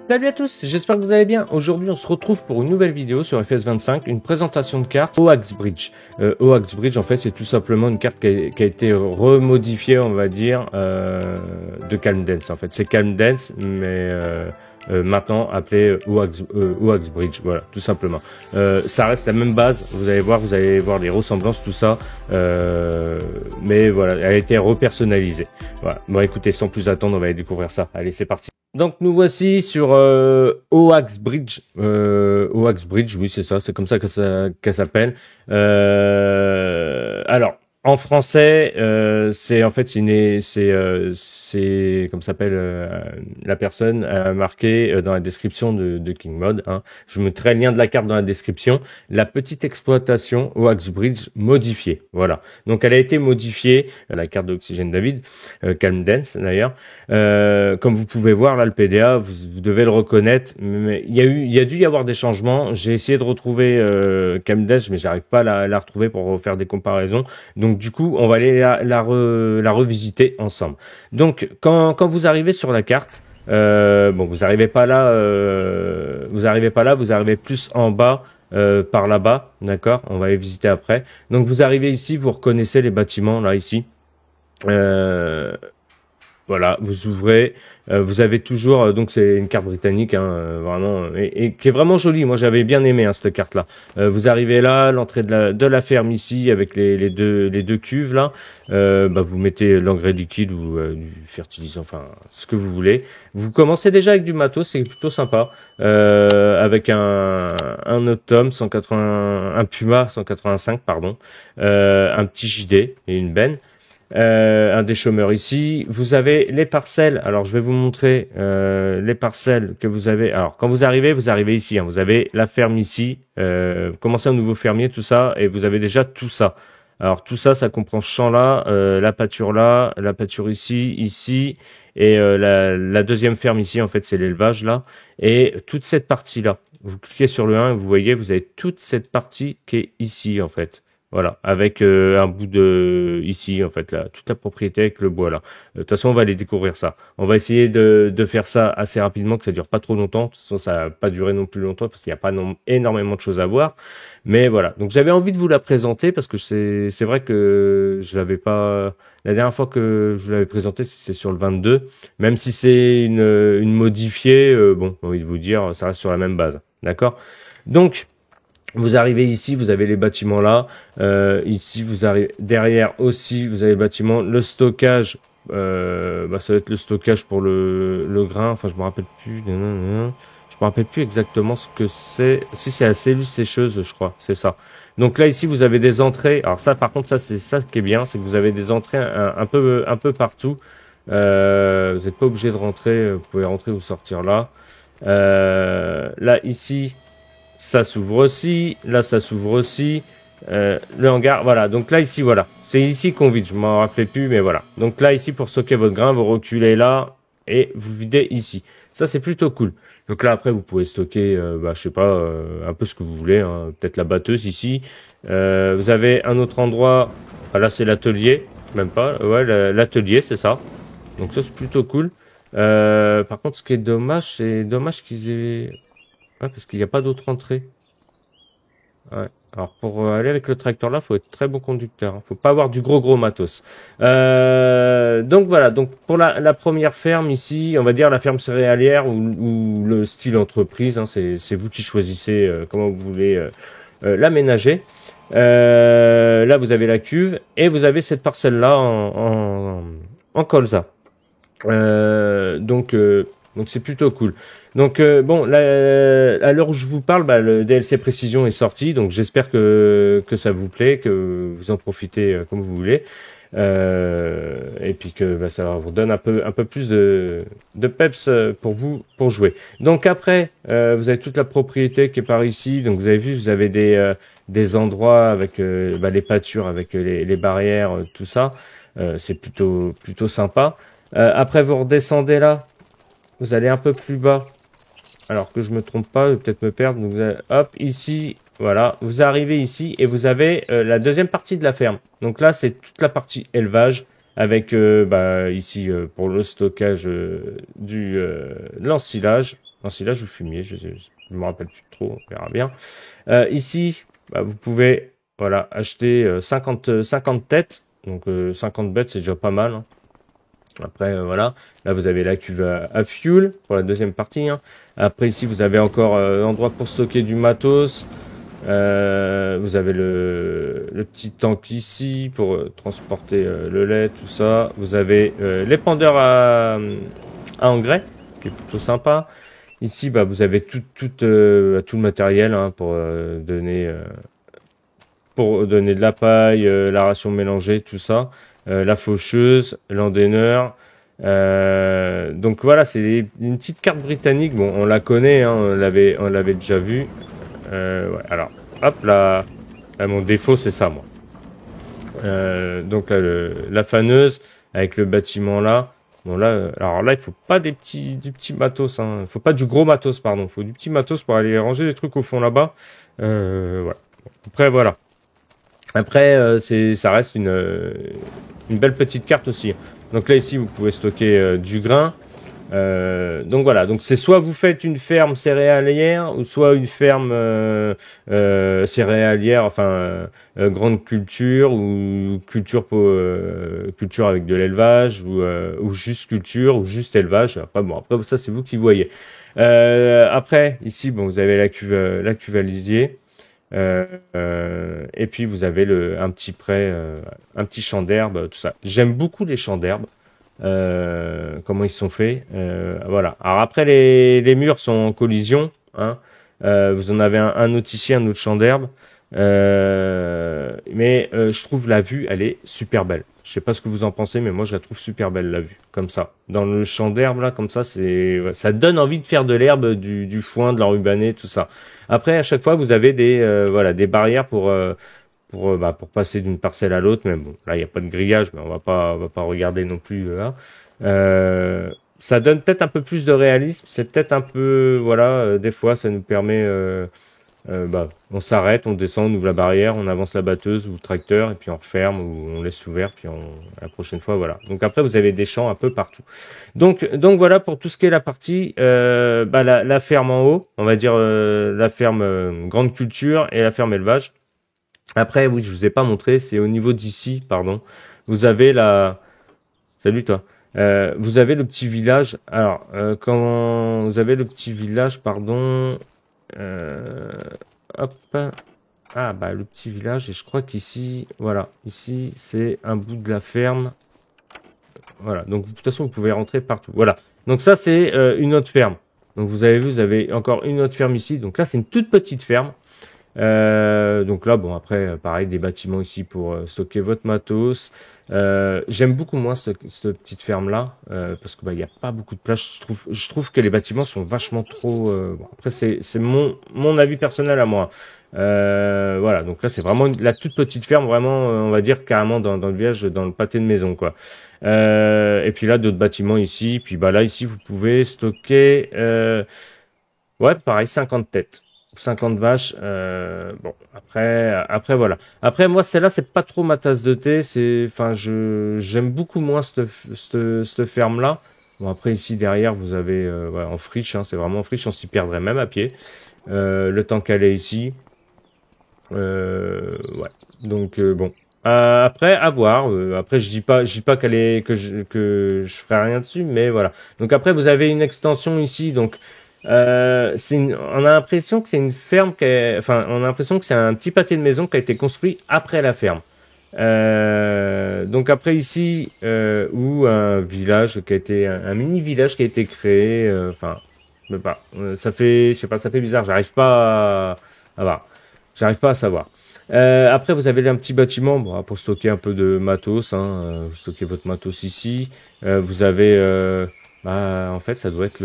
Salut à tous, j'espère que vous allez bien. Aujourd'hui, on se retrouve pour une nouvelle vidéo sur FS25, une présentation de cartes Oax Bridge. Oax Bridge, en fait, c'est tout simplement une carte qui a été remodifiée, on va dire, de Calm Dance. En fait, c'est Calm Dance, mais maintenant appelé Oax Bridge. Voilà, tout simplement. Ça reste la même base. Vous allez voir les ressemblances, tout ça. Mais voilà, elle a été repersonnalisée. Voilà. Bon, écoutez, sans plus attendre, on va aller découvrir ça. Allez, c'est parti. Donc nous voici sur Oax Bridge. Oax Bridge, oui c'est ça, c'est comme ça qu'elle s'appelle. Alors en français, c'est en fait c'est comme s'appelle la personne a marqué dans la description de King Mod. Hein. Je vous mettrai le lien de la carte dans la description. La petite exploitation Oax Bridge modifiée. Voilà. Donc elle a été modifiée, la carte d'Oxygène David, Calm Dance d'ailleurs. Comme vous pouvez voir là, le PDA, vous devez le reconnaître. Mais il y a dû y avoir des changements. J'ai essayé de retrouver Calm Dance, mais j'arrive pas à la retrouver pour faire des comparaisons. Donc du coup, on va aller la revisiter ensemble. Donc quand vous arrivez sur la carte, bon, vous arrivez pas là, vous arrivez plus en bas. Par là-bas, d'accord. On va les visiter après. Donc vous arrivez ici, vous reconnaissez les bâtiments là ici. Voilà, vous ouvrez, vous avez toujours, donc c'est une carte britannique, hein, vraiment, et qui est vraiment jolie. Moi, j'avais bien aimé cette carte-là. Vous arrivez là, l'entrée de la ferme ici, avec les deux cuves là. Vous mettez l'engrais liquide ou du fertilisant, enfin ce que vous voulez. Vous commencez déjà avec du matos, c'est plutôt sympa, avec un Autumn 180, un Puma 185, pardon, un petit JD et une benne. Un des chômeurs ici. Vous avez les parcelles. Alors, je vais vous montrer les parcelles que vous avez. Alors, quand vous arrivez ici. Hein, vous avez la ferme ici. Vous commencez un nouveau fermier, tout ça, et vous avez déjà tout ça. Alors, tout ça, ça comprend ce champ-là, la pâture ici, et la deuxième ferme ici, en fait, c'est l'élevage, là. Et toute cette partie-là. Vous cliquez sur le 1 et vous voyez, vous avez toute cette partie qui est ici, en fait. Voilà, avec un bout de ici en fait là, toute la propriété avec le bois là. De toute façon, on va aller découvrir ça. On va essayer de faire ça assez rapidement, que ça dure pas trop longtemps. De toute façon, ça va pas durer non plus longtemps parce qu'il n'y a pas énormément de choses à voir. Mais voilà. Donc j'avais envie de vous la présenter parce que c'est vrai que je l'avais pas la dernière fois que je l'avais présentée, c'est sur le 22. Même si c'est une modifiée, bon, j'ai envie de vous dire, ça reste sur la même base. D'accord? Donc vous arrivez ici, vous avez les bâtiments là. Ici, vous arrivez derrière aussi, vous avez le bâtiment, le stockage. Ça va être le stockage pour le grain. Enfin, je me rappelle plus. Je me rappelle plus exactement ce que c'est. Si c'est la cellule sécheuse, je crois, c'est ça. Donc là, ici, vous avez des entrées. Alors ça, par contre, ça c'est ça qui est bien, c'est que vous avez des entrées un peu partout. Vous n'êtes pas obligé de rentrer. Vous pouvez rentrer ou sortir là. Là, ici. Ça s'ouvre aussi, là ça s'ouvre aussi, le hangar, voilà, donc là ici voilà, c'est ici qu'on vide, je m'en rappelais plus mais voilà, donc là ici pour stocker votre grain, vous reculez là et vous videz ici, ça c'est plutôt cool. Donc là après vous pouvez stocker, je sais pas, un peu ce que vous voulez, hein. Peut-être la batteuse ici, vous avez un autre endroit, là c'est l'atelier, même pas, ouais l'atelier c'est ça, donc ça c'est plutôt cool. Par contre ce qui est dommage, c'est dommage qu'ils aient... Ouais, parce qu'il n'y a pas d'autre entrée. Ouais. Alors pour aller avec le tracteur là, faut être très bon conducteur. Hein. Faut pas avoir du gros matos. Donc voilà. Donc pour la première ferme ici, on va dire la ferme céréalière ou le style entreprise. Hein, c'est vous qui choisissez comment vous voulez l'aménager. Là vous avez la cuve et vous avez cette parcelle là en colza. Donc c'est plutôt cool. Donc bon, là, à l'heure où je vous parle, le DLC Précision est sorti, donc j'espère que ça vous plaît, que vous en profitez comme vous voulez, et puis que ça vous donne un peu plus de peps pour jouer. Donc après, vous avez toute la propriété qui est par ici. Donc vous avez vu, vous avez des endroits avec les pâtures, avec les barrières, tout ça. C'est plutôt sympa. Après vous redescendez là. Vous allez un peu plus bas. Alors que je me trompe pas, je vais peut-être me perdre. Donc vous allez, hop, ici, voilà. Vous arrivez ici et vous avez la deuxième partie de la ferme. Donc là, c'est toute la partie élevage avec ici pour le stockage du l'ensilage. ensilage ou fumier, je me rappelle plus trop, on verra bien. Ici, bah, vous pouvez voilà, acheter 50 têtes, donc 50 bêtes, c'est déjà pas mal, hein. Après, voilà, là vous avez la cuve à fuel pour la deuxième partie, hein. Après ici, vous avez encore l'endroit pour stocker du matos. Vous avez le petit tank ici pour transporter le lait, tout ça. Vous avez l'épandeur à engrais, qui est plutôt sympa. Ici, bah, vous avez tout le matériel hein, pour donner de la paille, la ration mélangée, tout ça. La faucheuse, l'endaineur. Donc voilà, c'est une petite carte britannique. Bon, on la connaît, hein, on l'avait déjà vu. Ouais, alors, hop là, mon défaut c'est ça, moi. Donc là, la faneuse avec le bâtiment là. Bon là, alors là, il faut pas du petit matos, hein. Il faut pas du gros matos, pardon. Il faut du petit matos pour aller ranger les trucs au fond là-bas. Voilà. Après voilà. Après, ça reste une belle petite carte aussi. Donc là ici, vous pouvez stocker du grain. Donc voilà, donc c'est soit vous faites une ferme céréalière ou soit une ferme céréalière, enfin grande culture ou culture avec de l'élevage ou juste culture ou juste élevage. Après ça c'est vous qui voyez. Après ici bon vous avez la cuve à lisier. Et puis vous avez un petit pré, un petit champ d'herbe, tout ça. J'aime beaucoup les champs d'herbe. Comment ils sont faits. Voilà. Alors après les murs sont en collision. Hein. Vous en avez un autre ici, un autre champ d'herbe. Mais je trouve la vue, elle est super belle. Je sais pas ce que vous en pensez, mais moi je la trouve super belle la vue, comme ça. Dans le champ d'herbe là, comme ça, ça donne envie de faire de l'herbe, du foin, de l'enrubaner, tout ça. Après, à chaque fois, vous avez des barrières pour passer d'une parcelle à l'autre, mais bon, là il n'y a pas de grillage, mais on va pas regarder non plus là. Ça donne peut-être un peu plus de réalisme, c'est peut-être un peu, voilà, des fois ça nous permet, on s'arrête, on descend, on ouvre la barrière, on avance la batteuse ou le tracteur et puis on referme ou on laisse ouvert, puis la prochaine fois, voilà. Donc après vous avez des champs un peu partout. Donc voilà pour tout ce qui est la partie, la ferme en haut, on va dire la ferme grande culture et la ferme élevage. Après, oui, je vous ai pas montré, c'est au niveau d'ici, pardon. Vous avez Salut toi. Vous avez le petit village. Alors, quand vous avez le petit village, pardon. euh, Hop. Ah bah le petit village. Et je crois qu'ici, voilà, ici c'est un bout de la ferme. Voilà. Donc de toute façon, vous pouvez rentrer partout. Voilà. Donc ça c'est une autre ferme. Donc vous avez vu, vous avez encore une autre ferme ici. Donc là c'est une toute petite ferme. Donc là, bon, après, pareil, des bâtiments ici pour stocker votre matos. J'aime beaucoup moins cette petite ferme-là, parce que il y a pas beaucoup de place. Je trouve que les bâtiments sont vachement trop. Bon, après, c'est mon avis personnel à moi. Voilà, donc là, c'est vraiment la toute petite ferme, vraiment, on va dire carrément dans le village, dans le pâté de maison, quoi. Et puis là, d'autres bâtiments ici. Puis là, ici, vous pouvez stocker. Ouais, pareil, 50 têtes. 50 vaches. Bon, après voilà. Après moi, celle-là, c'est pas trop ma tasse de thé. J'aime beaucoup moins cette ferme-là. Bon, après ici derrière, vous avez en friche. Hein, c'est vraiment en friche. On s'y perdrait même à pied. Le temps qu'elle est ici. Ouais. Donc bon. Après, à voir. Après, je dis pas que je ferai rien dessus, mais voilà. Donc après, vous avez une extension ici. Donc on a l'impression que c'est une ferme on a l'impression que c'est un petit pâté de maison qui a été construit après la ferme. Donc après ici, ou un village qui a été un mini village qui a été créé. Je sais pas, ça fait, je sais pas, ça fait bizarre. À voir. J'arrive pas à savoir. Après, vous avez un petit bâtiment pour stocker un peu de matos. Hein, vous stockez votre matos ici. Vous avez, en fait, ça doit être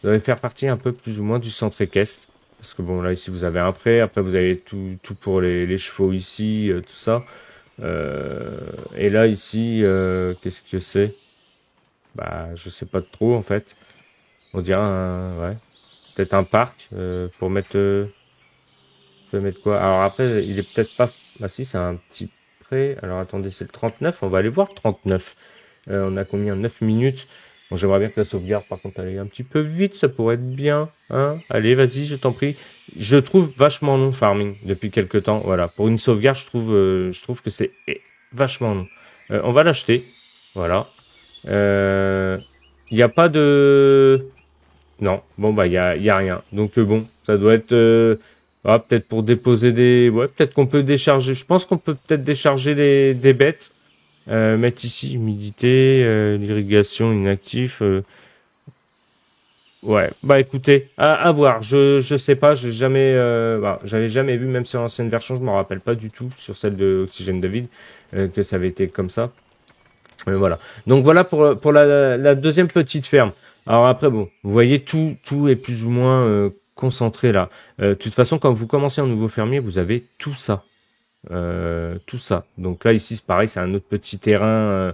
vous allez faire partie un peu plus ou moins du centre équestre. Parce que bon, là, ici, vous avez un pré. Après, vous avez tout pour les chevaux ici, tout ça. Et là, ici, qu'est-ce que c'est? Je sais pas trop, en fait. On dirait ouais. Peut-être un parc, pour mettre, je vais mettre quoi? Alors après, il est peut-être pas, si, c'est un petit pré. Alors attendez, c'est le 39. On va aller voir le 39. On a combien? 9 minutes. Bon, j'aimerais bien que la sauvegarde, par contre, aille un petit peu vite, ça pourrait être bien, hein. Allez, vas-y, je t'en prie. Je trouve vachement long farming depuis quelques temps. Voilà, pour une sauvegarde, je trouve que c'est vachement long. On va l'acheter. Voilà. Il n'y a pas de... Non, bon bah y a rien. Donc bon, ça doit être peut-être pour déposer des ouais, peut-être qu'on peut décharger. Je pense qu'on peut peut-être décharger des bêtes. Mettre ici humidité, l'irrigation inactif. Ouais, bah écoutez, à voir. Je sais pas, j'ai jamais j'avais jamais vu même sur l'ancienne version, je m'en rappelle pas du tout sur celle de Oxygène David que ça avait été comme ça. Voilà. Donc voilà pour la deuxième petite ferme. Alors après bon, vous voyez tout est plus ou moins concentré là. De toute façon, quand vous commencez un nouveau fermier, vous avez tout ça. Tout ça. Donc là ici c'est pareil, c'est un autre petit terrain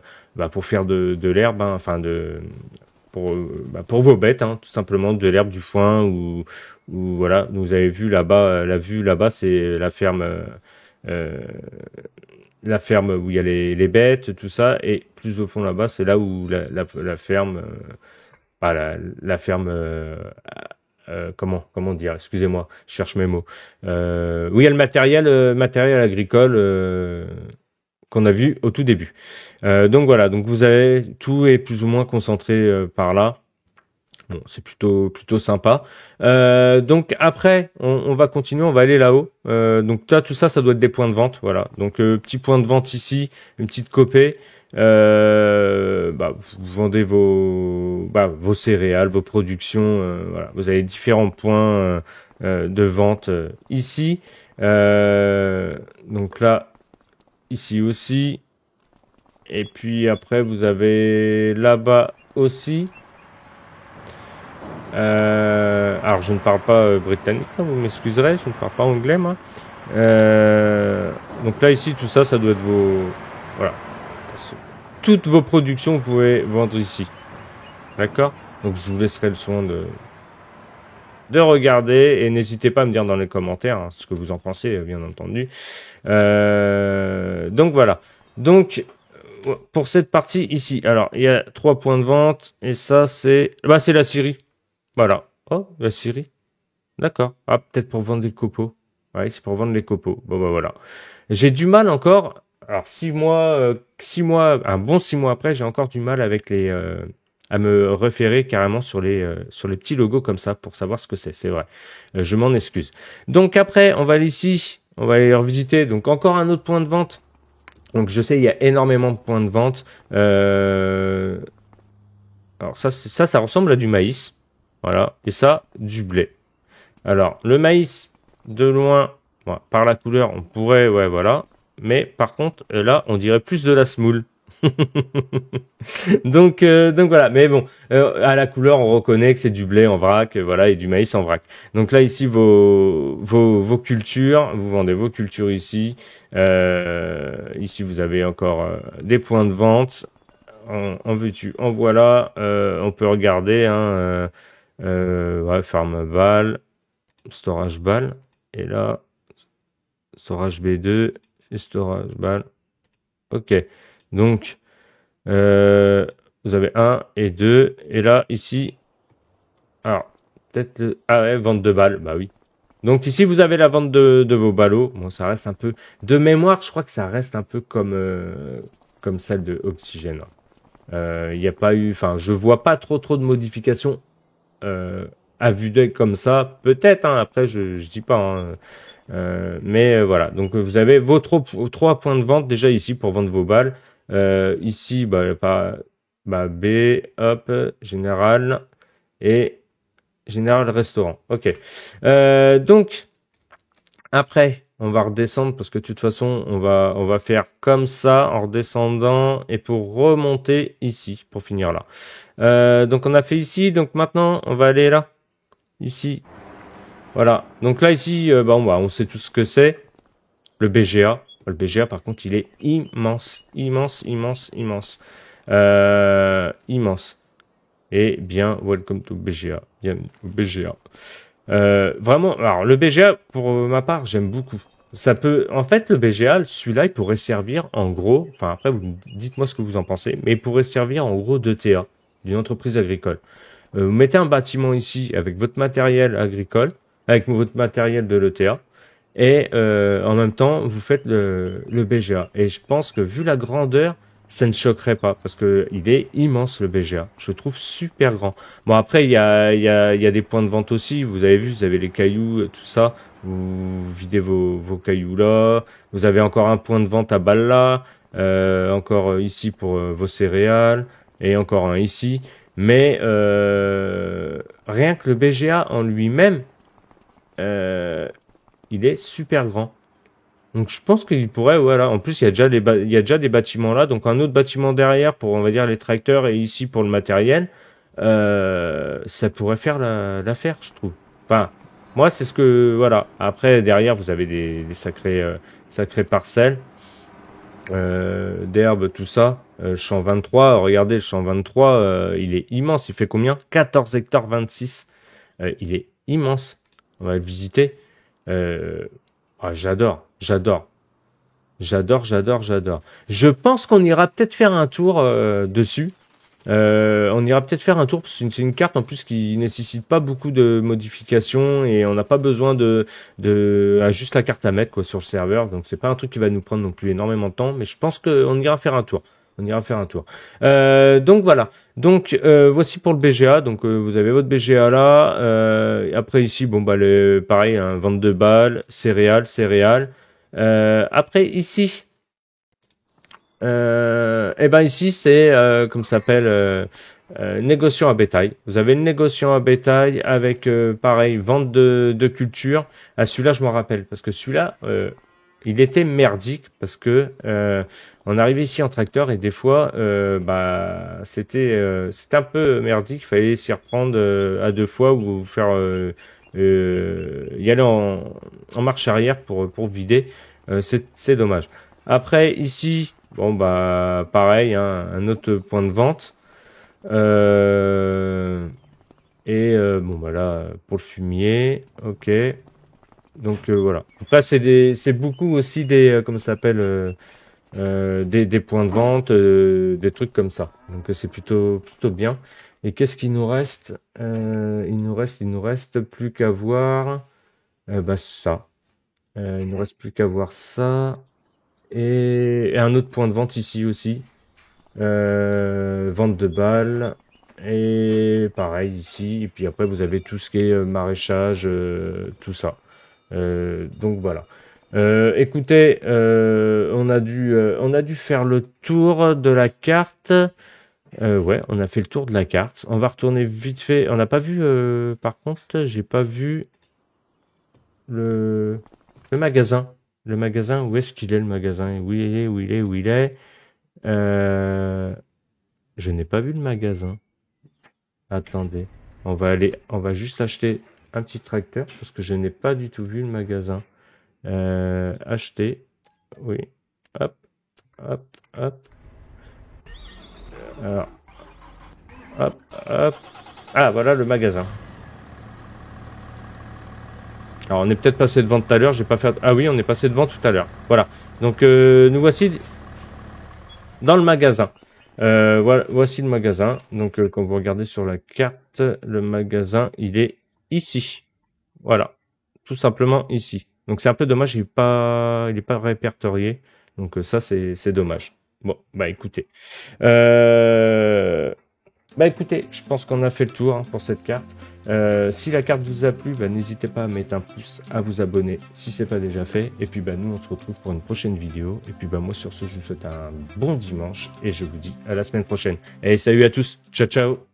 pour faire de l'herbe, hein, enfin de pour vos bêtes, hein, tout simplement de l'herbe, du foin ou voilà. Vous avez vu là-bas, la vue là-bas, c'est euh, la ferme où il y a les bêtes, tout ça, et plus au fond là-bas, c'est là où la ferme, la ferme, comment dire, excusez-moi, je cherche mes mots. Oui, il y a le matériel agricole qu'on a vu au tout début. Donc voilà, donc vous avez tout est plus ou moins concentré par là. Bon, c'est plutôt sympa. Donc après, on va continuer, on va aller là-haut. Donc là, tout ça, ça doit être des points de vente, voilà. Donc petit point de vente ici, une petite copée. Vous vendez vos céréales, vos productions. Voilà, vous avez différents points de vente ici. Donc là, ici aussi. Et puis après, vous avez là-bas aussi. Alors je ne parle pas britannique, hein, vous m'excuserez, je ne parle pas anglais moi. Donc là ici tout ça, ça doit être voilà, toutes vos productions vous pouvez vendre ici, d'accord. Donc je vous laisserai le soin de regarder et n'hésitez pas à me dire dans les commentaires hein, ce que vous en pensez, bien entendu. Donc voilà. Donc pour cette partie ici, alors il y a 3 points de vente et ça c'est la Syrie. Voilà. Oh, la Syrie. D'accord. Ah, peut-être pour vendre des copeaux. Ouais, c'est pour vendre les copeaux. Bon, bah voilà. J'ai du mal encore. Alors, 6 mois, un bon 6 mois après, j'ai encore du mal avec à me référer carrément sur les petits logos comme ça pour savoir ce que c'est vrai. Je m'en excuse. Donc après, on va aller ici. On va aller revisiter. Donc encore un autre point de vente. Donc je sais, il y a énormément de points de vente. Alors ça ressemble à du maïs. Voilà. Et ça, du blé. Alors, le maïs, de loin, bon, par la couleur, on pourrait, ouais, voilà. Mais par contre, là, on dirait plus de la semoule. Donc voilà. Mais bon, à la couleur, on reconnaît que c'est du blé en vrac, voilà, et du maïs en vrac. Donc là, ici, vos cultures, vous vendez vos cultures ici. Ici, vous avez encore des points de vente. En veux-tu, en voilà. On peut regarder, hein. Ouais, farm ball, storage ball, et là, storage B2 et storage ball. Ok, donc vous avez 1 et 2, et là, ici, alors, peut-être ah ouais, vente de balles, bah oui. Donc ici, vous avez la vente de vos ballots. Bon, ça reste un peu... De mémoire, je crois que ça reste un peu comme celle de Oxygène. Il n'y a pas eu... Enfin, je vois pas trop de modifications à vue d'œil comme ça, peut-être, hein, après je dis pas, hein, mais voilà, donc vous avez vos 3 points de vente déjà ici pour vendre vos balles, ici B, hop, général et général restaurant, ok. Donc après on va redescendre parce que de toute façon on va faire comme ça en redescendant et pour remonter ici pour finir là. Donc on a fait ici, donc maintenant on va aller là. Ici, voilà. Donc là, ici, on sait tout ce que c'est. Le BGA. Le BGA, par contre, il est immense. Immense, immense, immense. Immense. Et bien, welcome to BGA. Bienvenue au BGA. Vraiment, alors, le BGA, pour ma part, j'aime beaucoup. Ça peut, en fait, le BGA, celui-là, il pourrait servir, en gros, enfin, après, vous dites-moi ce que vous en pensez, mais il pourrait servir, en gros, d'ETA. d'une entreprise agricole. Vous mettez un bâtiment ici avec votre matériel agricole, avec votre matériel de l'ETA, et en même temps, vous faites le BGA. Et je pense que vu la grandeur, ça ne choquerait pas, parce que il est immense le BGA. Je le trouve super grand. Bon, après, il y a des points de vente aussi. Vous avez vu, vous avez les cailloux, tout ça. Vous videz vos cailloux là. Vous avez encore un point de vente à Balla. Encore ici pour vos céréales. Et encore un ici. Mais rien que le BGA en lui-même, il est super grand. Donc je pense qu'il pourrait, voilà. En plus, il y a déjà des bâtiments là, donc un autre bâtiment derrière pour, on va dire, les tracteurs et ici pour le matériel. Ça pourrait faire l'affaire, je trouve. Enfin, moi, c'est ce que, voilà. Après, derrière, vous avez des sacrées parcelles d'herbe, tout ça. Champ 23, regardez, le champ 23, il est immense. Il fait combien? 14 hectares 26. Il est immense. On va le visiter. J'adore. Je pense qu'on ira peut-être faire un tour dessus. On ira peut-être faire un tour parce que c'est une carte en plus qui nécessite pas beaucoup de modifications et on n'a pas besoin juste la carte à mettre quoi sur le serveur. Donc c'est pas un truc qui va nous prendre non plus énormément de temps, mais je pense qu'on ira faire un tour. Donc voilà. Donc voici pour le BGA. Donc vous avez votre BGA là. Après ici, bon bah pareil, hein, vente de balles, céréales. Après ici, et ben ici c'est comme ça s'appelle négociant à bétail. Vous avez une négociant à bétail avec pareil vente de culture. Ah celui-là je m'en rappelle parce que celui-là il était merdique parce que on arrivait ici en tracteur et des fois c'était un peu merdique. Il fallait s'y reprendre à deux fois ou faire y aller en marche arrière pour vider. C'est dommage. Après ici, bon bah pareil, hein, un autre point de vente. Bon bah là pour le fumier, ok. Donc voilà. Après c'est beaucoup aussi des comment ça s'appelle des points de vente, des trucs comme ça. Donc c'est plutôt bien. Et qu'est-ce qu'il nous reste il nous reste plus qu'à voir ça. Il nous reste plus qu'à voir ça. Et un autre point de vente ici aussi. Vente de balles. Et pareil ici. Et puis après vous avez tout ce qui est maraîchage, tout ça. Donc voilà. Écoutez, on a dû faire le tour de la carte. Ouais, on a fait le tour de la carte. On va retourner vite fait. On n'a pas vu, par contre, j'ai pas vu le magasin. Le magasin, où est-ce qu'il est le magasin? Où il est? Je n'ai pas vu le magasin. Attendez. On va juste acheter un petit tracteur parce que je n'ai pas du tout vu le magasin. Acheter. Oui. Hop. Alors. Hop. Ah, voilà le magasin. Alors, on est peut-être passé devant tout à l'heure. J'ai pas fait. Ah oui, on est passé devant tout à l'heure. Voilà. Donc, nous voici dans le magasin. Voici le magasin. Donc, quand vous regardez sur la carte, le magasin, il est ici. Voilà. Tout simplement ici. Donc, c'est un peu dommage. Il est pas répertorié. Donc, ça, c'est dommage. Bon, bah, écoutez. Écoutez, je pense qu'on a fait le tour pour cette carte. Si la carte vous a plu, n'hésitez pas à mettre un pouce, à vous abonner si c'est pas déjà fait. Et puis nous on se retrouve pour une prochaine vidéo. Et puis moi sur ce, je vous souhaite un bon dimanche et je vous dis à la semaine prochaine. Et salut à tous, ciao ciao.